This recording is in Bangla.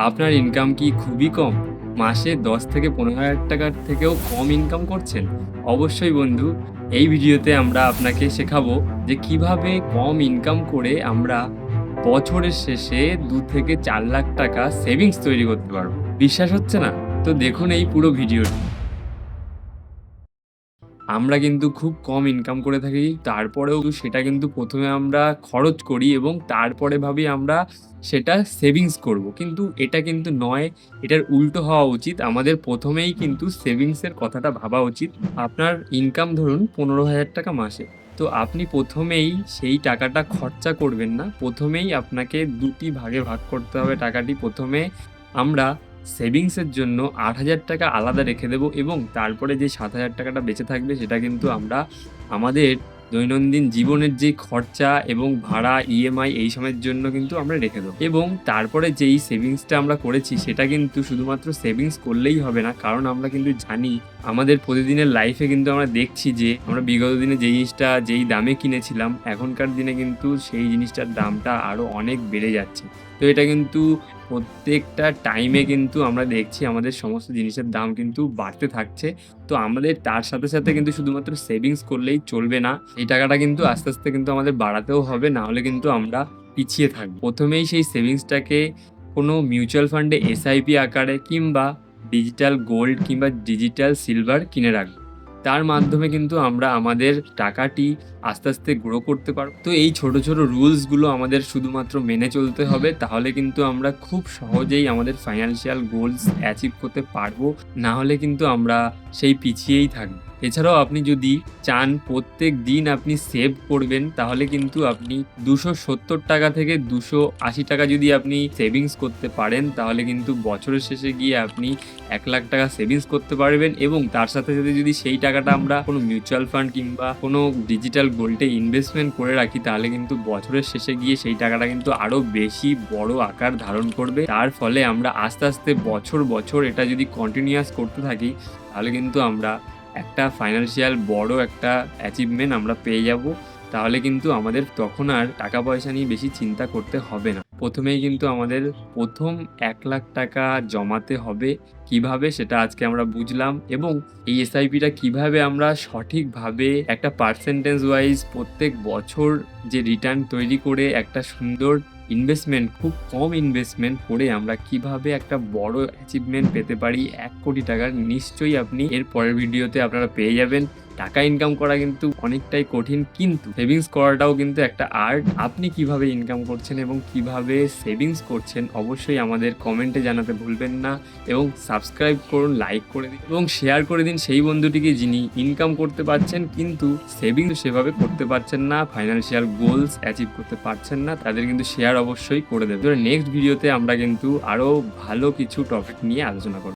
আপনার ইনকাম কি খুবই কম? মাসে ১০ থেকে ১৫,০০০ টাকার থেকেও কম ইনকাম করছেন? অবশ্যই বন্ধু, এই ভিডিওতে আমরা আপনাকে শেখাবো যে কিভাবে কম ইনকাম করে আমরা বছরের শেষে ২ থেকে ৪ লাখ টাকা সেভিংস তৈরি করতে পারবো। বিশ্বাস হচ্ছে না? তো দেখুন এই পুরো ভিডিওটি। আমরা কিন্তু খুব কম ইনকাম করে থাকি। তারপরেও সেটা কিন্তু ১ম এ আমরা খরচ করি এবং তারপরে ভাবি আমরা সেটা সেভিংস করব। কিন্তু এটা কিন্তু নয়, এটার উল্টো হওয়া উচিত। আমাদের ১ম এই কিন্তু সেভিংস এর কথাটা ভাবা উচিত। আপনার ইনকাম ধরুন ৳১৫,০০০ মাসে। তো আপনি ১ম এই সেই টাকাটা খরচা করবেন না। ১ম এই আপনাকে ২ টি ভাগে ভাগ করতে হবে টাকাটি। ১ম এ আমরা সেভিংসের জন্য ৳৮,০০০ আলাদা রেখে দেবো এবং তারপরে যে ৳৭,০০০ টা বেঁচে থাকবে সেটা কিন্তু আমরা আমাদের দৈনন্দিন জীবনের যে খরচা এবং ভাড়া, ইএমআই এইসবের জন্য কিন্তু আমরা রেখে দেবো। এবং তারপরে যেই সেভিংসটা আমরা করেছি সেটা কিন্তু শুধুমাত্র সেভিংস করলেই হবে না। কারণ আমরা কিন্তু জানি আমাদের প্রতিদিনের লাইফে কিন্তু আমরা দেখছি যে আমরা বিগত দিনে যেই জিনিসটা যেই দামে কিনেছিলাম এখনকার দিনে কিন্তু সেই জিনিসটার দামটা আরো অনেক বেড়ে যাচ্ছে। তো এটা কিন্তু প্রত্যেকটা টাইমে কিন্তু আমরা দেখছি আমাদের সমস্ত জিনিসের দাম কিন্তু বাড়তে থাকছে। তো আমাদের তার সাথে, সাথে কিন্তু শুধুমাত্র সেভিংস করলেই চলবে না। এই টাকাটা কিন্তু আস্তে, আস্তে কিন্তু আমাদের বাড়াতেও হবে। না হলে কিন্তু আমরা পিছিয়ে থাকবো। ১ম এই সেই সেভিংসটাকে কোনো মিউচুয়াল ফান্ডে এসআইপি আকারে কিংবা ডিজিটাল গোল্ড কিংবা ডিজিটাল সিলভার কিনে রাখবো। তার মাধ্যমে কিন্তু আমরা আমাদের টাকাটি আস্তে, আস্তে গ্রো করতে পারবো। তো এই ছোট, ছোট রুলসগুলো আমাদের শুধুমাত্র মেনে চলতে হবে। তাহলে কিন্তু আমরা খুব সহজেই আমাদের ফাইন্যান্সিয়াল গোলস অ্যাচিভ করতে পারবো। না হলে কিন্তু আমরা সেই পিছিয়েই থাকবো। এছাড়াও আপনি যদি চান প্রত্যেকদিন আপনি সেভ করবেন তাহলে কিন্তু আপনি ৳২৭০ থেকে ৳২৮০ যদি আপনি সেভিংস করতে পারেন তাহলে কিন্তু বছরের শেষে গিয়ে আপনি ৳১,০০,০০০ সেভিংস করতে পারবেন এবং তার সাথে, সাথে যদি সেই টাকাটা আমরা কোনো মিউচুয়াল ফান্ড কিংবা কোনো ডিজিটাল গোল্ডে ইনভেস্টমেন্ট করে রাখি তাহলে কিন্তু বছরের শেষে গিয়ে সেই টাকাটা কিন্তু আরো বেশি বড় আকার ধারণ করবে। তার ফলে আমরা আস্তে, আস্তে বছর, বছর এটা যদি কন্টিনিউয়াস করতে থাকি তাহলে কিন্তু আমরা একটা ফাইন্যান্সিয়াল বড় একটা অ্যাচিভমেন্ট আমরা পেয়ে যাবো। তাহলে কিন্তু আমাদের তখন আর টাকা পয়সা নিয়ে বেশি চিন্তা করতে হবে না। ১ম এই কিন্তু আমাদের ১ম ৳১,০০,০০০ জমাতে হবে। কিভাবে সেটা আজকে আমরা বুঝলাম এবং এই এসআইপিটা কিভাবে আমরা সঠিকভাবে একটা পার্সেন্টেজ ওয়াইজ প্রত্যেক বছর যে রিটার্ন তৈরি করে একটা সুন্দর ইনভেস্টমেন্ট খুব কম ইনভেস্টমেন্ট করে আমরা কিভাবে একটা বড় অ্যাচিভমেন্ট পেতে পারি ৳১,০০,০০,০০০ নিশ্চয়ই আপনি এর পরের ভিডিওতে আপনারা পেয়ে যাবেন। টাকা ইনকাম করা কিন্তু অনেকটাই কঠিন কিন্তু সেভিংস করাটাও কিন্তু একটা আর্ট। আপনি কিভাবে ইনকাম করছেন এবং কিভাবে সেভিংস করছেন অবশ্যই আমাদের কমেন্টে জানাতে ভুলবেন না এবং সাবস্ক্রাইব করুন, লাইক করে দিন এবং শেয়ার করে দিন সেই বন্ধুটিকে যিনি ইনকাম করতে পারছেন কিন্তু সেভিংস সেভাবে করতে পারছেন না, ফাইন্যান্সিয়াল গোলস অ্যাচিভ করতে পারছেন না। তাদের কিন্তু শেয়ার অবশ্যই করে দেবেন। নেক্সট ভিডিওতে আমরা কিন্তু আরো ভালো কিছু টপিক নিয়ে আলোচনা করব।